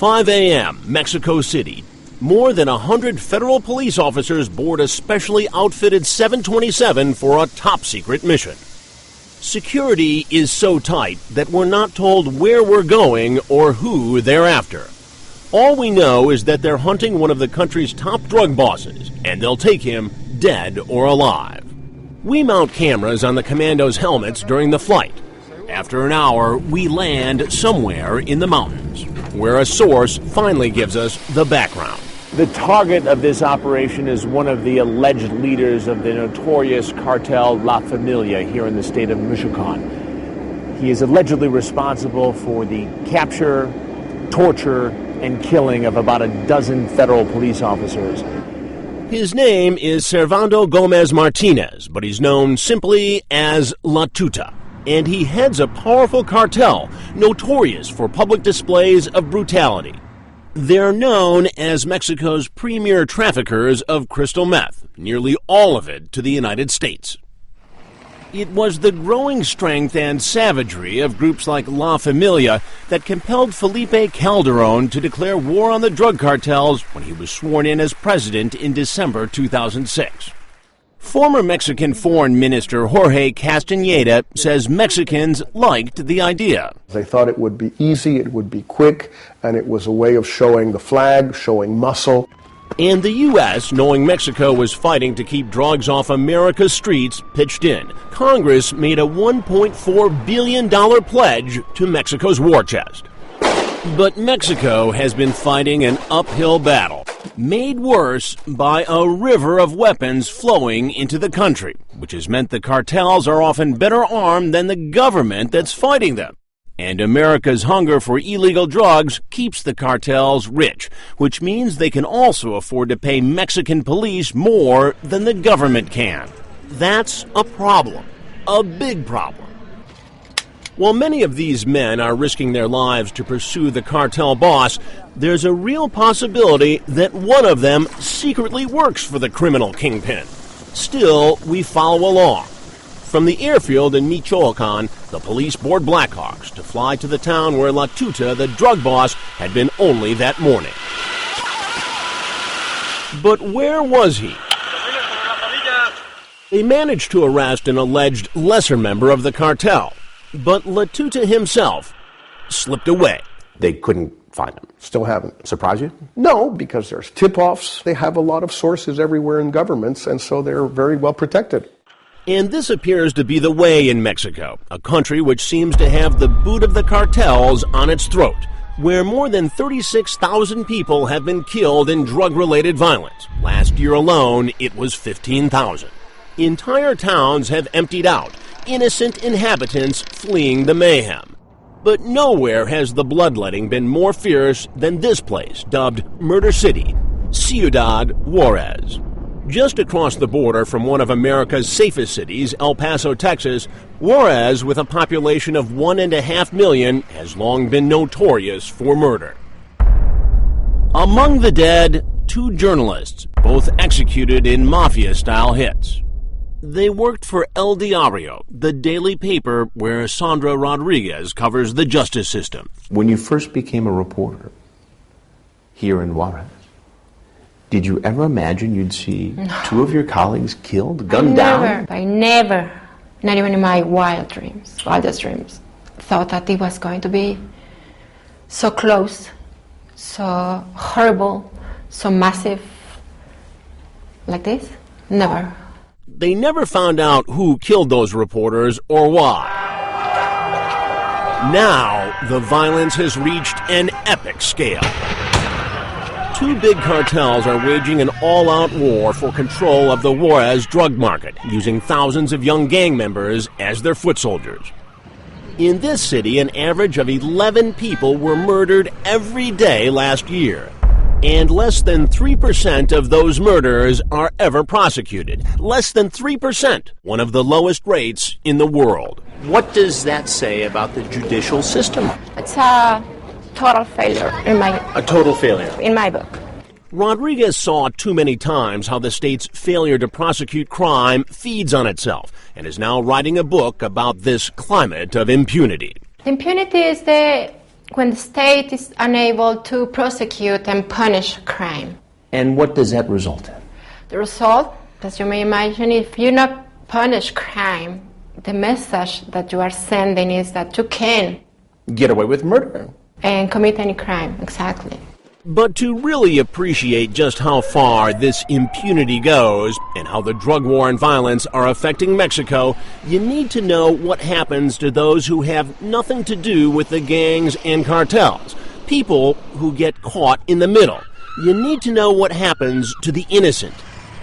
5 a.m., Mexico City. More than 100 federal police officers board a specially outfitted 727 for a top-secret mission. Security is so tight that we're not told where we're going or who they're after. All we know is that they're hunting one of the country's top drug bosses, and they'll take him dead or alive. We mount cameras on the commandos' helmets during the flight. After an hour, we land somewhere in the mountains, where a source finally gives us the background. The target of this operation is one of the alleged leaders of the notorious cartel La Familia here in the state of Michoacan. He is allegedly responsible for the capture, torture, and killing of about a dozen federal police officers. His name is Servando Gomez Martinez, but he's known simply as La Tuta. And he heads a powerful cartel, notorious for public displays of brutality. They're known as Mexico's premier traffickers of crystal meth, nearly all of it to the United States. It was the growing strength and savagery of groups like La Familia that compelled Felipe Calderon to declare war on the drug cartels when he was sworn in as president in December 2006. Former Mexican Foreign Minister Jorge Castañeda says Mexicans liked the idea. They thought it would be easy, it would be quick, and it was a way of showing the flag, showing muscle. And the U.S., knowing Mexico was fighting to keep drugs off America's streets, pitched in. Congress made a $1.4 billion pledge to Mexico's war chest. But Mexico has been fighting an uphill battle, made worse by a river of weapons flowing into the country, which has meant the cartels are often better armed than the government that's fighting them. And America's hunger for illegal drugs keeps the cartels rich, which means they can also afford to pay Mexican police more than the government can. That's a problem, a big problem. While many of these men are risking their lives to pursue the cartel boss, there's a real possibility that one of them secretly works for the criminal kingpin. Still, we follow along. From the airfield in Michoacan, the police board Blackhawks to fly to the town where La Tuta, the drug boss, had been only that morning. But where was he? They managed to arrest an alleged lesser member of the cartel. But La Tuta himself slipped away. They couldn't find him. Still haven't. Surprise you? No, because there's tip-offs. They have a lot of sources everywhere in governments, and so they're very well protected. And this appears to be the way in Mexico, a country which seems to have the boot of the cartels on its throat, where more than 36,000 people have been killed in drug-related violence. Last year alone, it was 15,000. Entire towns have emptied out, innocent inhabitants fleeing the mayhem. But nowhere has the bloodletting been more fierce than this place, dubbed Murder City, Ciudad Juarez. Just across the border from one of America's safest cities, El Paso, Texas, Juarez, with a population of 1.5 million, has long been notorious for murder. Among the dead, 2 journalists, both executed in mafia-style hits. They worked for El Diario, the daily paper where Sandra Rodriguez covers the justice system. When you first became a reporter here in Juarez, did you ever imagine you'd see 2 of your colleagues killed, gunned down? I never, not even in my wildest dreams, thought that it was going to be so close, so horrible, so massive, like this. Never. They never found out who killed those reporters or why. Now, the violence has reached an epic scale. 2 big cartels are waging an all-out war for control of the Juarez drug market, using thousands of young gang members as their foot soldiers. In this city, an average of 11 people were murdered every day last year. And less than 3% of those murders are ever prosecuted. Less than 3%, one of the lowest rates in the world. What does that say about the judicial system? It's a total failure A total failure. in my book. Rodriguez saw too many times how the state's failure to prosecute crime feeds on itself, and is now writing a book about this climate of impunity. Impunity is the when the state is unable to prosecute and punish crime. And what does that result in? The result, as you may imagine, if you not punish crime, the message that you are sending is that you can Get away with murder. and commit any crime, exactly. But to really appreciate just how far this impunity goes and how the drug war and violence are affecting Mexico, you need to know what happens to those who have nothing to do with the gangs and cartels, people who get caught in the middle. You need to know what happens to the innocent,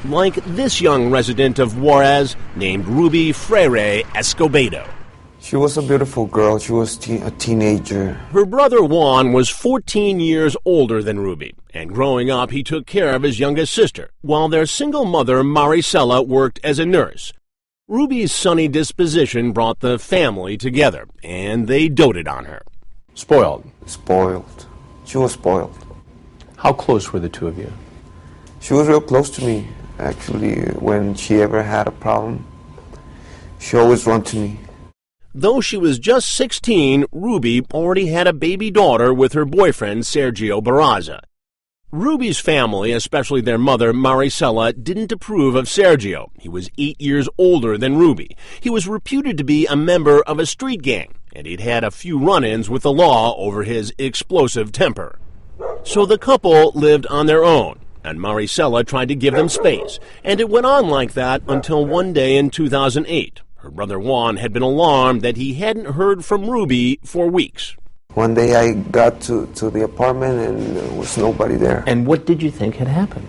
like this young resident of Juarez named Ruby Freire Escobedo. She was a beautiful girl. She was a teenager. Her brother Juan was 14 years older than Ruby, and growing up he took care of his youngest sister, while their single mother Maricela worked as a nurse. Ruby's sunny disposition brought the family together, and they doted on her. Spoiled. Spoiled. She was spoiled. How close were the two of you? She was real close to me, actually. When she ever had a problem, she always run to me. Though she was just 16, Ruby already had a baby daughter with her boyfriend, Sergio Barraza. Ruby's family, especially their mother, Maricela, didn't approve of Sergio. He was 8 years older than Ruby. He was reputed to be a member of a street gang, and he'd had a few run-ins with the law over his explosive temper. So the couple lived on their own, and Maricela tried to give them space, and it went on like that until one day in 2008. Her brother Juan had been alarmed that he hadn't heard from Ruby for weeks. One day I got to the apartment and there was nobody there. And what did you think had happened?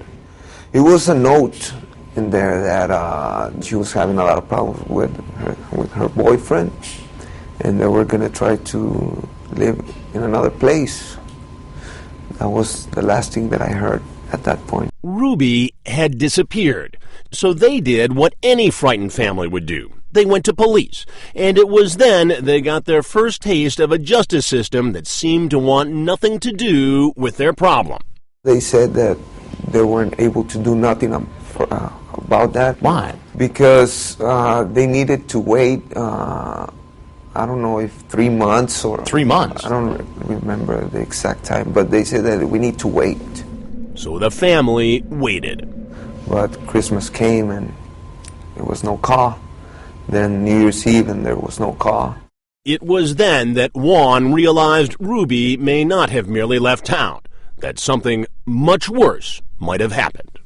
It was a note in there that she was having a lot of problems with her boyfriend, and they were going to try to live in another place. That was the last thing that I heard at that point. Ruby had disappeared, so they did what any frightened family would do. They went to police, and it was then they got their first taste of a justice system that seemed to want nothing to do with their problem. They said that they weren't able to do nothing about that. Why? Because they needed to wait, I don't know if 3 months or... 3 months? I don't remember the exact time, but they said that we need to wait. So the family waited. But Christmas came and there was no call. Then New Year's Eve and there was no call. It was then that Juan realized Ruby may not have merely left town, that something much worse might have happened.